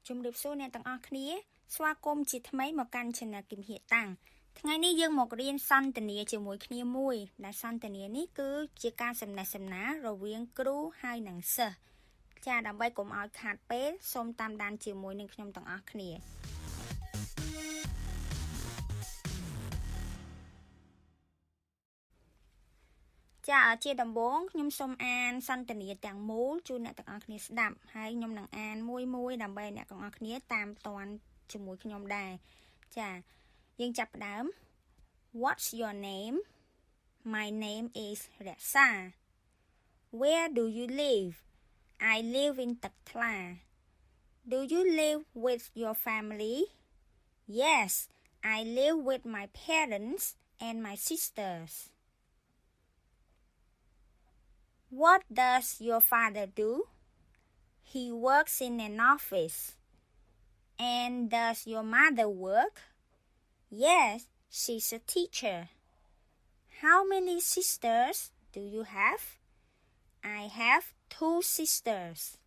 ជំរាបសួរអ្នកទាំងអស់គ្នាស្វាគមន៍ជាថ្មីមកកាន់ Channel គឹមហៀតាំងថ្ងៃនេះយើងមករៀនសន្ទនាជាមួយគ្នាមួយដែលសន្ទនានេះគឺជាការសំណេះសំណាលរវាងគ្រូហើយនិងសិស្សចាដើម្បីកុំឲ្យខាតពេលសូមតាមដានជាមួយនឹងខ្ញុំទាំងអស់គ្នាចាជាដំបូងខ្ញុំសូមអានសន្ទនាទាំងមូលជូនអ្នកទាំងអស់គ្នាស្ដាប់ហើយខ្ញុំនឹងអានមួយដើម្បីអ្នកទាំងអស់គ្នាតាមតាន់ជាមួយខ្ញុំដែរចាយើងចាប់ផ្ដើម What's your name? My name is Reksa. Where do you live? I live in Tak Tla. Do you live with your family? Yes, I live with my parents and my sisters. What does your father do? He works in an office. And does your mother work? Yes, she's a teacher. How many sisters do you have? I have 2 sisters.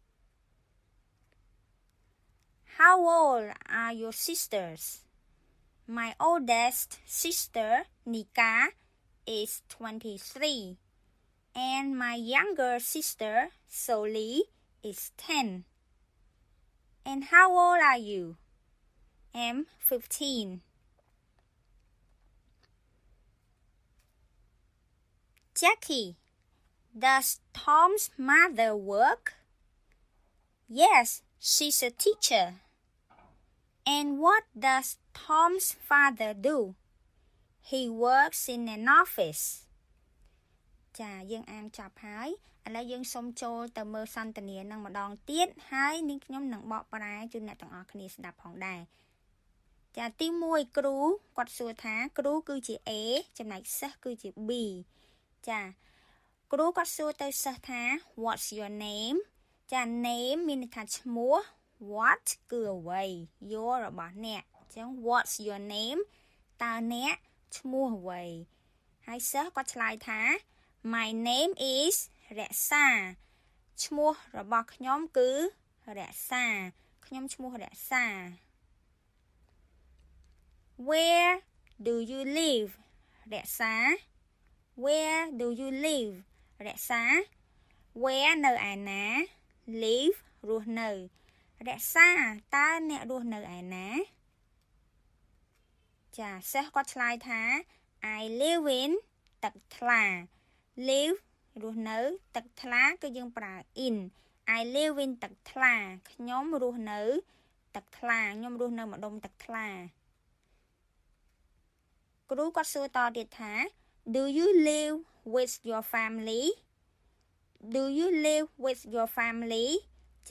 How old are your sisters? My oldest sister, Nika, is 23. And my younger sister, Soli, is 10. And how old are you? I'm 15. Jackie, does Tom's mother work? Yes, she's a teacher. And what does Tom's father do? He works in an office. ចាយើងអានចប់ហើយឥឡូវយើងសូមចូលទៅមើលសន្ទនានឹងម្ដងទៀតហើយនាងខ្ញុំនឹងបកប្រែជូនអ្នកទាំងអស់គ្នាស្ដាប់ផងដែរចាទី1គ្រូគាត់សួរថាគ្រូគឺជា A ចំណែកសិស្សគឺជា B ចាគ្រូគាត់សួរទៅសិស្សថា What's your name ចា name មានន័យថាឈ្មោះ What គឺអ្វី your របស់អ្នកអញ្ចឹង What's your name តើអ្នកឈ្មោះអ្វីហើយសិស្សគាត់ឆ្លើយថាMy name is Reksa ឈ្មោះរបស់ខ្ញុំគឺ Reksa ខ្ញុំឈ្មោះ Reksa Where do you live Reksa Where do you live Reksa Where នៅឯណា Live រស់នៅ Reksa តើអ្នករស់នៅឯណាចាសិស្សគាត់ឆ្លើយថា I live in Tak Tla live រស់នៅទឹកថ្លាគឺយើងប្រើ in I live in ទឹកថ្លាខ្ញុំរស់នៅទឹកថ្លាខ្ញុំរស់នៅម្ដុំទឹកថ្លាគ្រូគាត់សួរតទៀតថា Do you live with your family Do you live with your family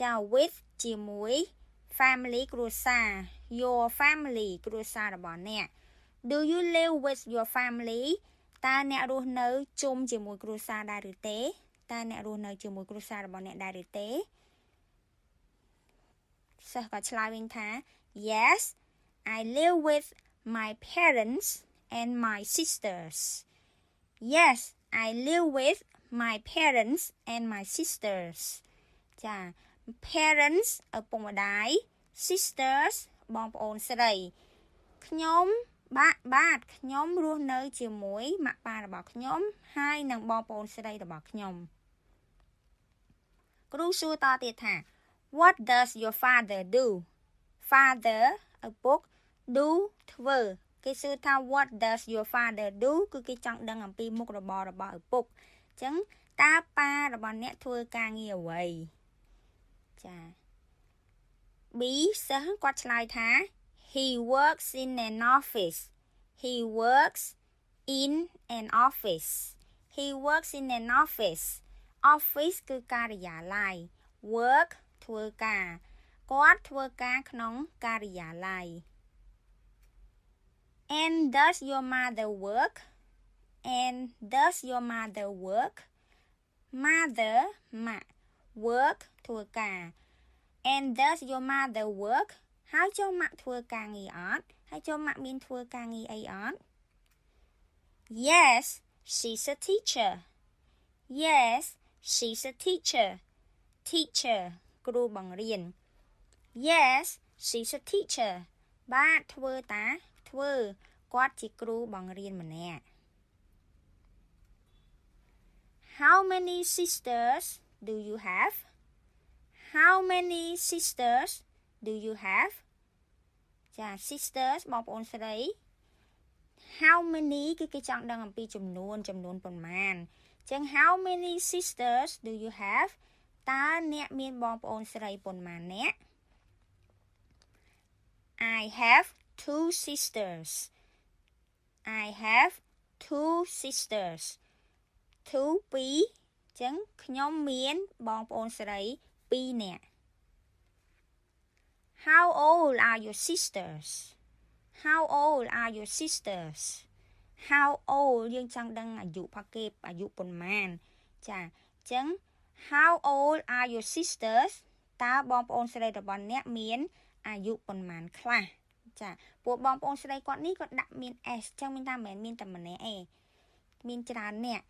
ចា with ជាមួយ family គ្រួសារ your family គ្រួសាររបស់អ្នក Do you live with your familyតើអ្នករស់នៅជុំជាមួយគ្រួសារដែរឬទេតើអ្នករស់នៅជាមួយគ្រួសាររបស់អ្នកដែរឬទេសិស្សក៏ឆ្លើយវិញថា Yes I live with my parents and my sisters Yes I live with my parents and my sisters ចា parents ឪពុកម្ដាយ sisters បងប្អូនស្រីខ្ញុំបាទខ្ញុំរស់នៅជាមួយម៉ាក់ប៉ារបស់ខ្ញុំហើយនិងបងប្អូនស្រីរបស់ខ្ញុំគ្រូសួរតទៀតថា What does your father do Father ឪពុក do ធ្វើគេសួរថា What does your father do គឺគេចង់ដឹងអំពីមុខរបររបស់ឪពុកអញ្ចឹងតើប៉ារបស់អ្នកធ្វើការងារអ្វីចា B សិស្សគាត់ឆ្លើយថា He works in an office. He works in an office. He works in an office. Office គឺការិយាល័យ Work ធ្វើការគាត់ធ្វើការក្នុងការិយាល័យ And does your mother work? And does your mother work? Mother ម៉ាក់ work ធ្វើការ And does your mother work?ហើយចូលម៉ាក់ធ្វើការងារអត់ហើយចូលម៉ាក់មានធ្វើការងារអីអត់ Yes she's a teacher Yes she's a teacher teacher គ្រូបង្រៀន Yes, she's a teacher. បាទធ្វើតាធ្វើគាត់ជាគ្រូបង្រៀនម្នាក់ How many sisters do you have? How many sisters do you have? ចា sisters បងប្អូនស្រី How many គឺគេចង់ដឹងអំពីចំនួនប៉ុន្មានអញ្ចឹង How many sisters do you have? តើអ្នកមានបងប្អូនស្រីប៉ុន្មានអ្នក I have 2 sisters. I have 2 sisters. 2 ពីរអញ្ចឹងខ្ញុំមានបងប្អូនស្រី2នាក់ How old are your sisters? How old are your sisters? How old យើងចង់ដឹងអាយុផាគេអាយុប៉ុន្មានចាអញ្ចឹង How old are your sisters? តើបងប្អូនស្រីរបស់អ្នកមានអាយុប៉ុន្មានខ្លះចាពួកបងប្អូនស្រីគាត់នេះគាត់ដាក់មាន S អញ្ចឹងមានថាមិនមែនមានតែម្នាក់ទេមានច្រើនអ្នក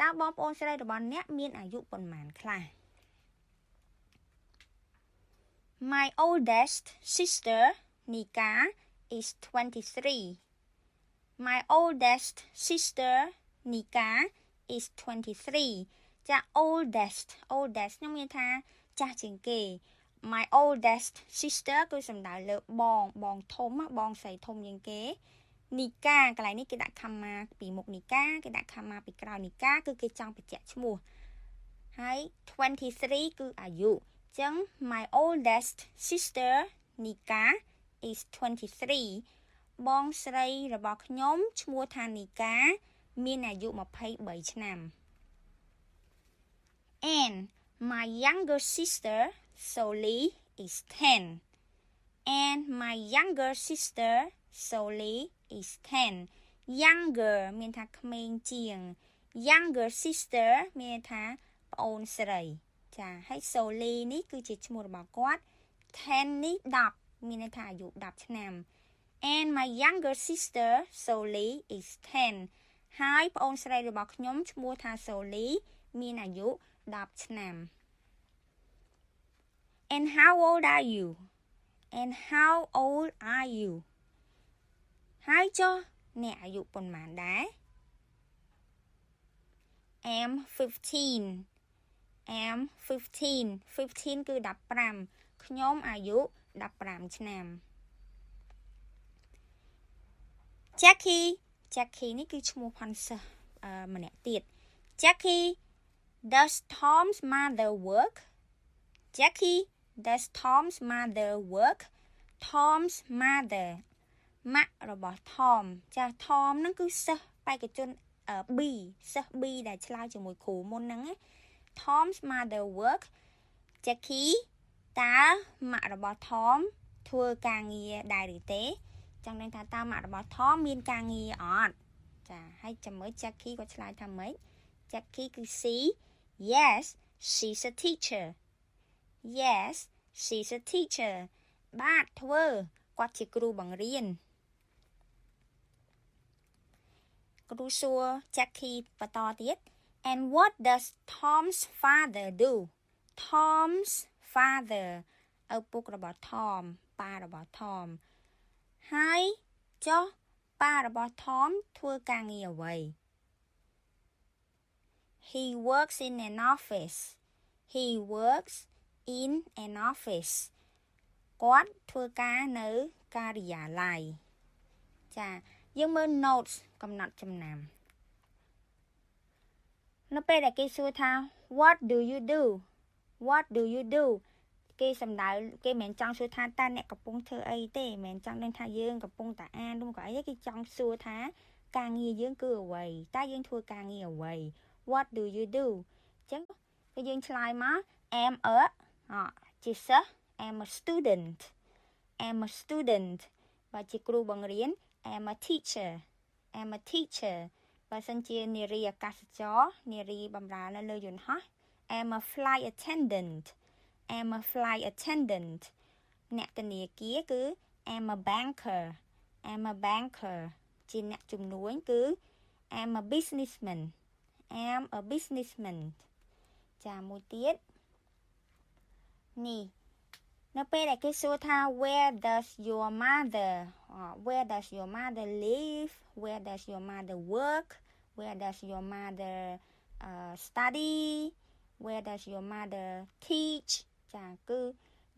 តើបងប្អូនស្រីរបស់អ្នកមានអាយុប៉ុន្មានខ្លះ My oldest sister Nika is 23. My oldest sister Nika is 23 ចា oldest ខ្ញុំមានថាចាស់ជាងគេ My oldest sister គឺសំដៅលើបងធំបងស្រីធំជាងគេ Nika កន្លែងនេះគេដាក់ comma ពីមុខ Nika គេដាក់ comma ពីក្រោយ Nika គឺគេចង់បញ្ជាក់ឈ្មោះហើយ23គឺអាយុអញ្ចឹង My oldest sister Nika is 23 បងស្រីរបស់ខ្ញុំឈ្មោះថា Nika មានអាយុ23ឆ្នាំ And my younger sister Soli is 10 And my younger sister Soli is 10 Younger មានថាក្មេងជាង Younger sister មានថាប្អូនស្រីចាហើយ Soli នេះគឺជាឈ្មោះរបស់គាត់10នេះ10មានន័យថាអាយុ10ឆ្នាំ And my younger sister Soli is 10ហើយប្អូនស្រីរបស់ខ្ញុំឈ្មោះថា Soli មានអាយុ10ឆ្នាំ And how old are you? And how old are you? ហើយចុះអ្នកអាយុប៉ុន្មានដែរ I'm 15 I'm 15គឺ15ខ្ញុំអាយុ15ឆ្នាំ Jackie នេះគឺឈ្មោះផាន់សិស្សម្នាក់ទៀត Jackie does Tom's mother work? Jackie does Tom's mother work? Tom's mother ម៉ាក់របស់ Tom ចា Tom ហ្នឹងគឺសិស្សបេក្ខជន B សិស្ស B ដែលឆ្លើយជាមួយគ្រូមុនហ្នឹង Tom's mother work Jackie តើម៉ាក់របស់ Tom ធ្វើការងារដែរឬទេចង់ដឹងថាតើម៉ាក់របស់ Tom មានការងារអត់ចាហើយចាំមើល Jackie គាត់ឆ្លើយថាម៉េច Jackie គឺ C Yes she's a teacher Yes she's a teacher បាទធ្វើគាត់ជាគ្រូបង្រៀនគ្រូសួរ Jackie បន្តទៀត And what does Tom's father do? Tom's father ឪពុករបស់ Tom ប៉ារបស់ Tom ហើយចុះប៉ារបស់ Tom ធ្វើការងារអ្វី He works in an office He works in an office គាត់ធ្វើការនៅការិយាល័យចាយើងមើល notes កំណត់ចំណាំនៅពេលដែលគេសួរថា What do you do What do you do គេសំដៅគេមិនមែនចង់សួរថាតើអ្នកកំពុងធ្វើអីទេមិនមែនចង់ដឹងថាយើងកំពុងតែអានឬក៏អីទេគេចង់សួរថាការងារយើងគឺអ្វីតើយើងធ្វើការងារអ្វី What do you do អញ្ចឹងពេលយើងឆ្លើយមក I'm a ជាសិស្ស I'm a student I'm a student បើជាគ្រូបង្រៀន I'm a teacher I'm a teacher បើសិនជានារីអាកាសចរនារីបម្រើនៅលើយន្តហោះ I'm a flight attendant I'm a flight attendant អ្នកធនាគារគឺ I'm a banker I'm a banker ជាអ្នកជំនួញគឺ I'm a businessman I'm a businessman ចាមួយទៀតនេះ នៅពេលដែលគេសួរថា where does your mother where does your mother live where does your mother work where does your mother study where does your mother teach ចាគឺ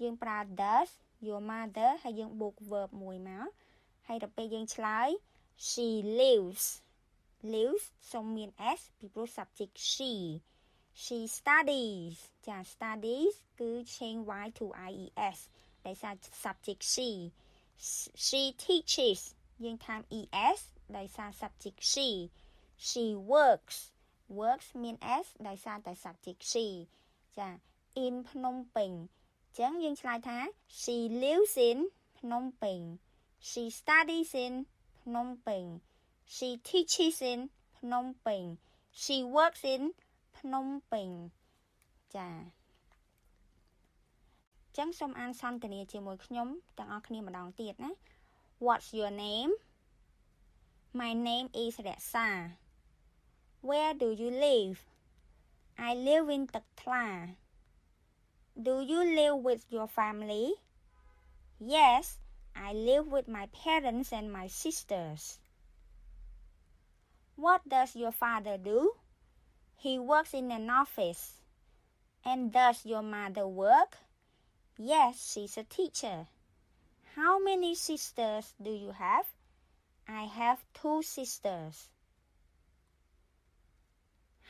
យើងប្រើ does your mother ហើយយើងបូក verb មួយមកហើយដល់ពេលយើងឆ្លើយ she livesសូមមាន s ពីព្រោះ subject she studies ចា studies គឺ change y to ies ដោយសារ subject she teaches យើងថែម es ដោយសារ subject she works មាន s ដោយសារតែ subject she ចា in ភ្នំពេញអញ្ចឹងយើងឆ្លើយថា she lives in ភ្នំពេញ she studies in ភ្នំពេញ she teaches in ភ្នំពេញ she works in ភ្នំពេញចាអញ្ចឹងសូមអានសន្ទនាជាមួយខ្ញុំទាំងអស់គ្នាម្ដងទៀតណា What's your name? My name is Reksa. Where do you live? I live in Tak Tla. Do you live with your family? Yes, I live with my parents and my sisters. What does your father do? He works in an office. And does your mother work? Yes, she's a teacher. How many sisters do you have? I have 2 sisters.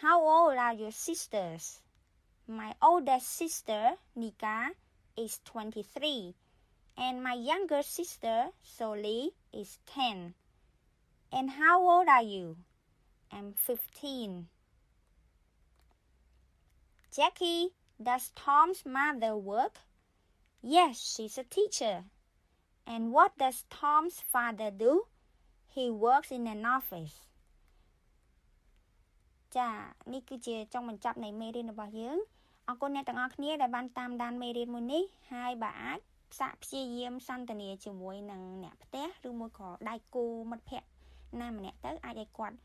How old are your sisters? My oldest sister, Nika, is 23. And my younger sister, Soli, is 10. And how old are you? I'm 15. Jackie, does Tom's mother work? Yes, she's a teacher. And what does Tom's father do? He works in an office. ចានេះគឺជាចុងបញ្ចប់នៃមេរៀនរបស់យើងអរគុណអ្នកទាំងអស់គ្នាដែលបានតាមដានមេរៀនមួយនេះហើយបើអាចសាកព្យាយាមសន្ទនាជាមួយនឹងអ្នកផ្ទះឬមួយក៏ដៃគូមិត្តភ័ក្តិណាម្នាក់ទៅអាចឲ្យគាត់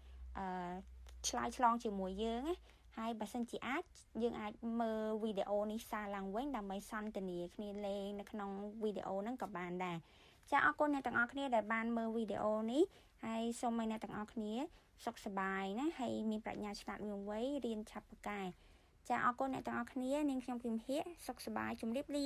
ឆ្លើយឆ្លងជាមួយយើងណាហើយបើសិនជាអាចយើងអាចមើលវីដេអូនេះសារឡើងវិញដើម្បីសន្ទនាគ្នាលេងនៅក្នុងវីដេអូហ្នឹងក៏បានដែរចាអរគុណអ្នកទាំងអស់គ្នាដែលបានមើលវីដេអូនេះហើយសូមឲ្យអ្នកទាំងអស់គ្នាសុខសប្បាយណាហើយមានប្រាជ្ញាឆ្លាតវៃវៃរៀនឆាប់ពូកែចាអរគុណអ្នកទាំងអស់គ្នានាងខ្ញុំគឹមហៀសុខសប្បាយជម្រាបលា